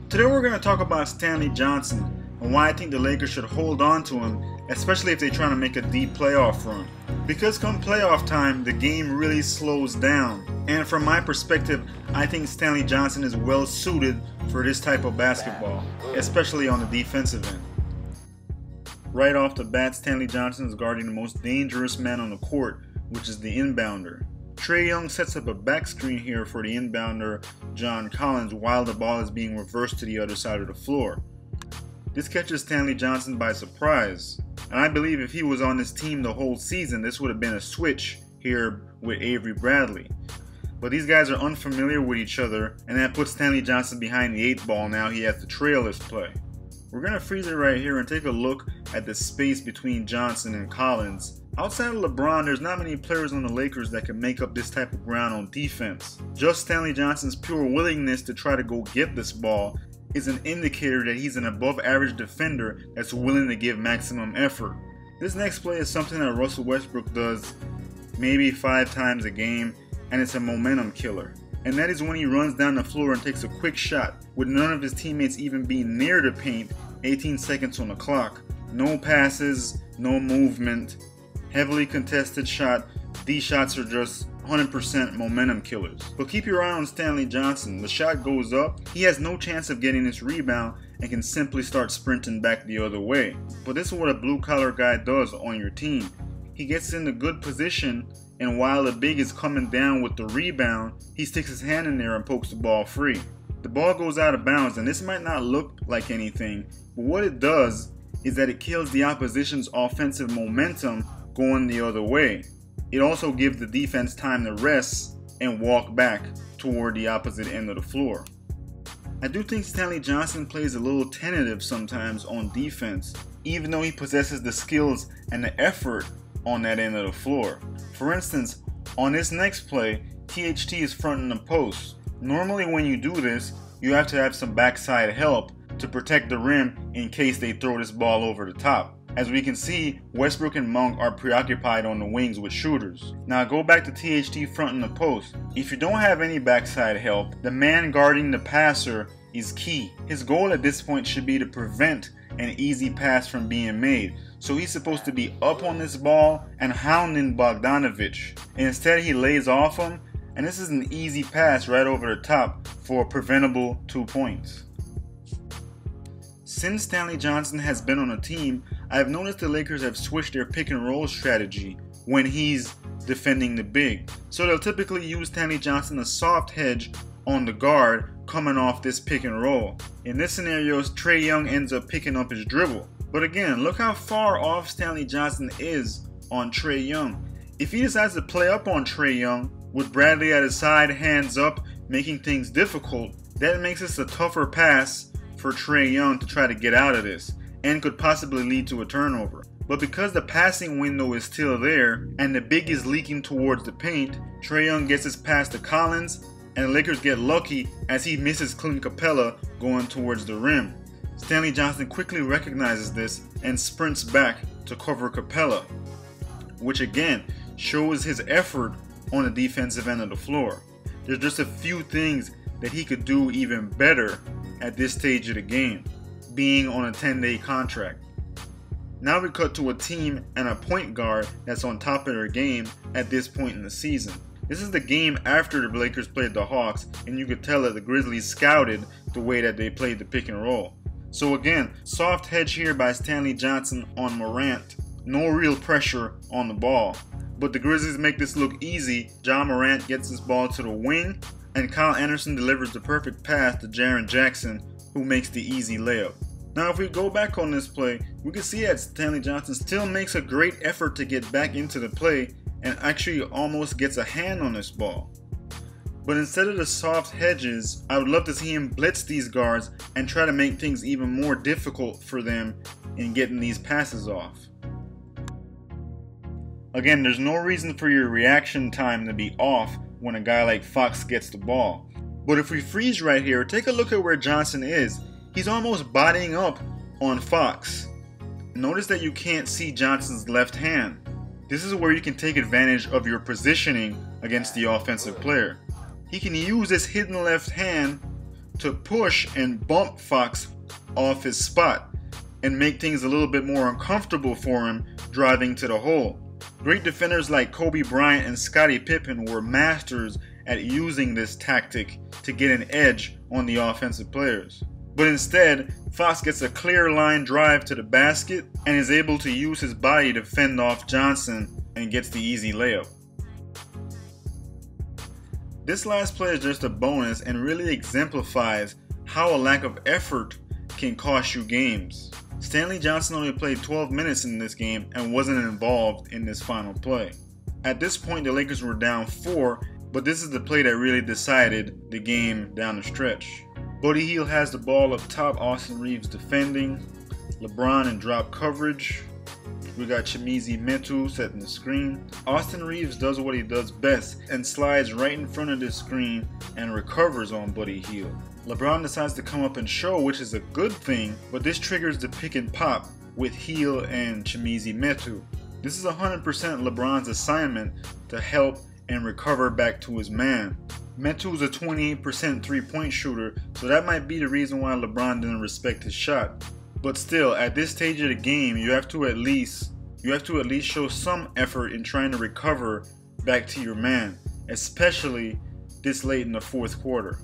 Today we're going to talk about Stanley Johnson and why I think the Lakers should hold on to him, especially if they're trying to make a deep playoff run. Because come playoff time, the game really slows down. And from my perspective, I think Stanley Johnson is well suited for this type of basketball, especially on the defensive end. Right off the bat, Stanley Johnson is guarding the most dangerous man on the court, which is the inbounder. Trae Young sets up a back screen here for the inbounder John Collins while the ball is being reversed to the other side of the floor. This catches Stanley Johnson by surprise, and I believe if he was on this team the whole season, this would have been a switch here with Avery Bradley. But these guys are unfamiliar with each other, and that puts Stanley Johnson behind the 8 ball. Now he has to trail this play. We're going to freeze it right here and take a look at the space between Johnson and Collins. Outside of LeBron, there's not many players on the Lakers that can make up this type of ground on defense. Just Stanley Johnson's pure willingness to try to go get this ball is an indicator that he's an above average defender that's willing to give maximum effort. This next play is something that Russell Westbrook does maybe 5 times a game, and it's a momentum killer. And that is when he runs down the floor and takes a quick shot with none of his teammates even being near the paint, 18 seconds on the clock. No passes, no movement. Heavily contested shot. These shots are just 100% momentum killers. But keep your eye on Stanley Johnson. The shot goes up. He has no chance of getting this rebound and can simply start sprinting back the other way. But this is what a blue collar guy does on your team. He gets in a good position, and while the big is coming down with the rebound, he sticks his hand in there and pokes the ball free. The ball goes out of bounds, and this might not look like anything, but what it does is that it kills the opposition's offensive momentum going the other way. It also gives the defense time to rest and walk back toward the opposite end of the floor. I do think Stanley Johnson plays a little tentative sometimes on defense, even though he possesses the skills and the effort on that end of the floor. For instance, on this next play, THT is fronting the post. Normally when you do this, you have to have some backside help to protect the rim in case they throw this ball over the top. As we can see, Westbrook and Monk are preoccupied on the wings with shooters. Now go back to THT fronting the post. If you don't have any backside help, the man guarding the passer is key. His goal at this point should be to prevent an easy pass from being made. So he's supposed to be up on this ball and hounding Bogdanovic. Instead he lays off him, and this is an easy pass right over the top for a preventable 2 points. Since Stanley Johnson has been on the team, I have noticed the Lakers have switched their pick and roll strategy when he's defending the big. So they'll typically use Stanley Johnson a soft hedge on the guard coming off this pick and roll. In this scenario, Trae Young ends up picking up his dribble. But again, look how far off Stanley Johnson is on Trae Young. If he decides to play up on Trae Young with Bradley at his side, hands up, making things difficult, that makes this a tougher pass for Trae Young to try to get out of this, and could possibly lead to a turnover. But because the passing window is still there and the big is leaking towards the paint, Trae Young gets his pass to Collins, and the Lakers get lucky as he misses Clint Capella going towards the rim. Stanley Johnson quickly recognizes this and sprints back to cover Capella, which again shows his effort on the defensive end of the floor. There's just a few things that he could do even better at this stage of the game, being on a 10-day contract. Now we cut to a team and a point guard that's on top of their game at this point in the season. This is the game after the Lakers played the Hawks, and you could tell that the Grizzlies scouted the way that they played the pick and roll. So again, soft hedge here by Stanley Johnson on Morant. No real pressure on the ball. But the Grizzlies make this look easy. John Morant gets this ball to the wing, and Kyle Anderson delivers the perfect pass to Jaren Jackson, who makes the easy layup. Now if we go back on this play, we can see that Stanley Johnson still makes a great effort to get back into the play and actually almost gets a hand on this ball. But instead of the soft hedges, I would love to see him blitz these guards and try to make things even more difficult for them in getting these passes off. Again, there's no reason for your reaction time to be off when a guy like Fox gets the ball. But if we freeze right here, take a look at where Johnson is. He's almost bodying up on Fox. Notice that you can't see Johnson's left hand. This is where you can take advantage of your positioning against the offensive player. He can use this hidden left hand to push and bump Fox off his spot and make things a little bit more uncomfortable for him driving to the hole. Great defenders like Kobe Bryant and Scottie Pippen were masters at using this tactic to get an edge on the offensive players. But instead, Fox gets a clear line drive to the basket and is able to use his body to fend off Johnson and gets the easy layup. This last play is just a bonus and really exemplifies how a lack of effort can cost you games. Stanley Johnson only played 12 minutes in this game and wasn't involved in this final play. At this point, the Lakers were down 4, but this is the play that really decided the game down the stretch. Buddy Hield has the ball up top, Austin Reeves defending, LeBron in drop coverage. We got Chimezie Metu setting the screen. Austin Reeves does what he does best and slides right in front of this screen and recovers on Buddy Hield. LeBron decides to come up and show, which is a good thing, but this triggers the pick and pop with Hield and Chimezie Metu. This is 100% LeBron's assignment to help and recover back to his man. Metu is a 28% three-point shooter, so that might be the reason why LeBron didn't respect his shot. But still, at this stage of the game, you have to at least show some effort in trying to recover back to your man, especially this late in the fourth quarter.